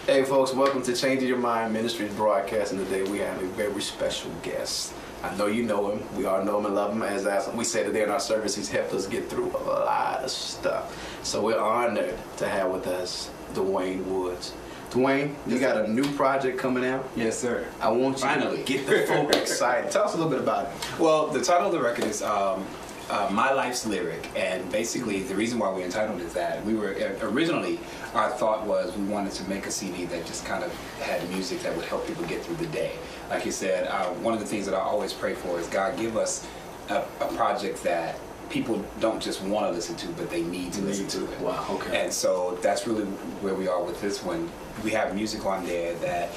Hey folks, welcome to Changing Your Mind Ministries broadcast, and today we have a very special guest. I know you know him. We all know him and love him. As we said today in our service, he's helped us get through a lot of stuff. So we're honored to have with us DeWayne Woods. DeWayne, you got a new project coming out? Yes, sir. I want you to get the folk excited. Tell us a little bit about it. Well, the title of the record is My Life's Lyric, and basically the reason why we entitled it that, we were originally, our thought was we wanted to make a CD that just kind of had music that would help people get through the day. Like you said, one of the things that I always pray for is God give us a project that people don't just want to listen to, but they need to listen to it. Wow, okay. And so that's really where we are with this one. We have music on there that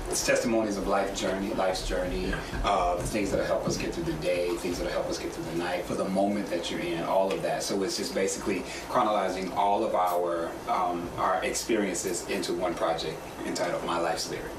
it's testimonies of life's journey, the things that help us get through the day, things that help us get through the night, for the moment that you're in, all of that. So it's just basically chronologizing all of our experiences into one project entitled My Life's Lyric.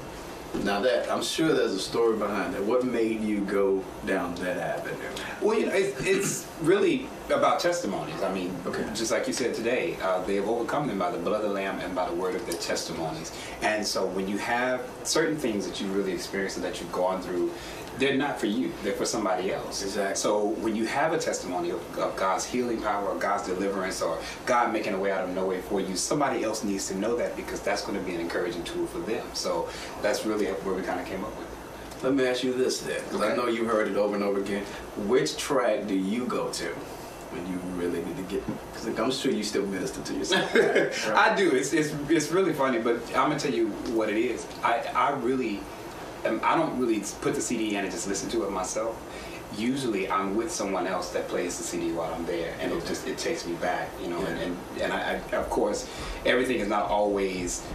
Now that, I'm sure there's a story behind it. What made you go down that avenue? Well, you know, it's really about testimonies. I mean, okay, just like you said today, they have overcome them by the blood of the Lamb and by the word of their testimonies. And so when you have certain things that you really experience and that you've gone through, they're not for you, they're for somebody else. Exactly. So when you have a testimony of God's healing power, or God's deliverance, or God making a way out of no way for you, somebody else needs to know that, because that's going to be an encouraging tool for them. So that's really where we kind of came up with it. Let me ask you this then, because I know you've heard it over and over again. Which track do you go to when you really need to get? Because I'm sure you still minister to yourself. Right? I do. It's really funny, but I'm gonna tell you what it is. I don't really put the CD in and just listen to it myself. Usually I'm with someone else that plays the CD while I'm there, and it takes me back, you know. Yeah. And I of course, everything is not always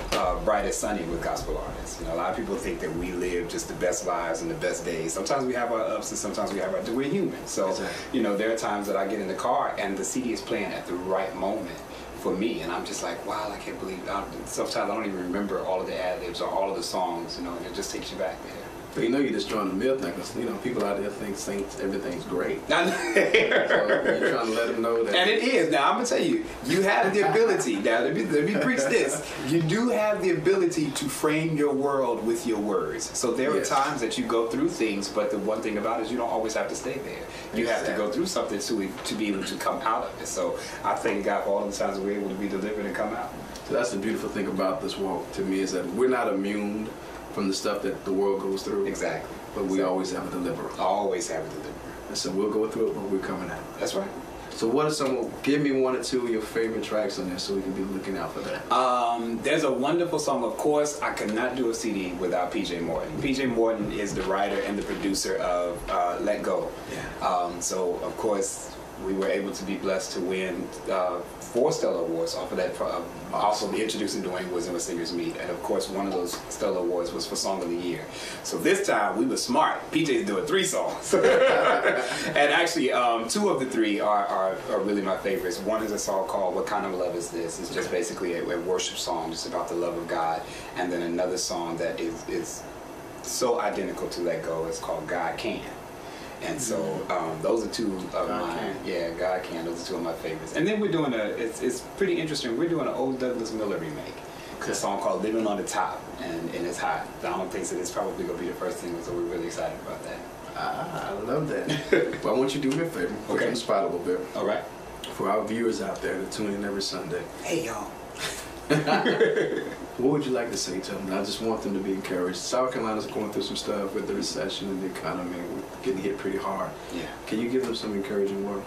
bright as sunny with gospel artists. You know, a lot of people think that we live just the best lives and the best days. Sometimes we have our ups, and sometimes we have our. We're human, so exactly. You know, there are times that I get in the car and the CD is playing at the right moment for me, and I'm just like, wow, I can't believe. Sometimes I don't even remember all of the ad-libs or all of the songs, you know, and it just takes you back there. But you know you're destroying the myth, because you know people out there think everything's great. I know. So you're trying to let them know that. And it is. Now I'm gonna tell you, you have the ability. Now let me preach this. You do have the ability to frame your world with your words. So there are times that you go through things, but the one thing about it is you don't always have to stay there. You have to go through something to be able to come out of it. So I thank God for all the times we're able to be delivered and come out. So that's the beautiful thing about this walk to me, is that we're not immune from the stuff that the world goes through. Exactly. But we always have a deliverer. Always have a deliverer. And so we'll go through it, but we're coming out. That's right. So what are give me one or two of your favorite tracks on there so we can be looking out for that. There's a wonderful song. Of course, I could not do a CD without P.J. Morton. P.J. Morton is the writer and the producer of Let Go. Yeah. So, of course, we were able to be blessed to win 4 Stellar Awards off of that, also introducing DeWayne Woods and Singers Meet. And of course, one of those Stellar Awards was for Song of the Year. So this time we were smart. PJ's doing 3 songs. And actually, 2 of the 3 are really my favorites. One is a song called What Kind of Love Is This? It's just basically a worship song just about the love of God. And then another song that is so identical to Let Go is called God Can. And so those are 2 of mine. Yeah, God Can. Those are 2 of my favorites. And then we're doing it's pretty interesting. We're doing an old Douglas Miller remake. It's a song called Living on the Top, and it's hot. I don't think that it's probably going to be the first thing, so we're really excited about that. I love that. Well, I want you to do me a favor. Put you on the spot a little bit. All right. For our viewers out there that tune in every Sunday. Hey, y'all. What would you like to say to them? I just want them to be encouraged. South Carolina's going through some stuff with the recession and the economy. We're getting hit pretty hard. Yeah. Can you give them some encouraging words?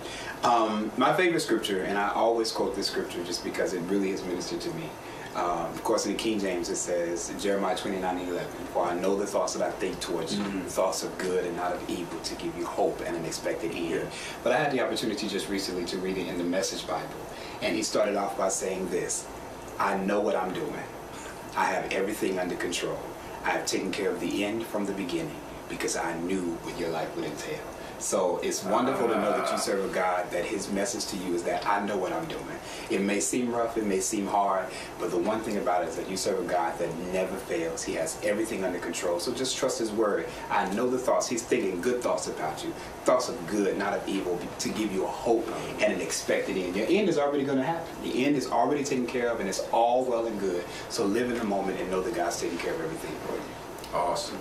My favorite scripture, and I always quote this scripture just because it really has ministered to me. Of course, in the King James it says, Jeremiah 29:11, "For I know the thoughts that I think towards you, thoughts of good and not of evil, to give you hope and an expected end." Yeah. But I had the opportunity just recently to read it in the Message Bible, and he started off by saying this: "I know what I'm doing. I have everything under control. I have taken care of the end from the beginning, because I knew what your life would entail." So it's wonderful to know that you serve a God that his message to you is that I know what I'm doing. It may seem rough, it may seem hard, but the one thing about it is that you serve a God that never fails. He has everything under control. So just trust his word. I know the thoughts. He's thinking good thoughts about you. Thoughts of good, not of evil, to give you a hope and an expected end. Your end is already going to happen. The end is already taken care of, and it's all well and good. So live in the moment and know that God's taking care of everything for you. Awesome.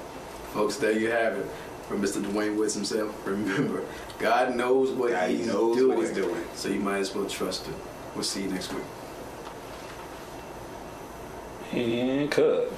Folks, there you have it. From Mr. DeWayne Woods himself. Remember, God knows what he's doing. So you might as well trust him. We'll see you next week. And cut.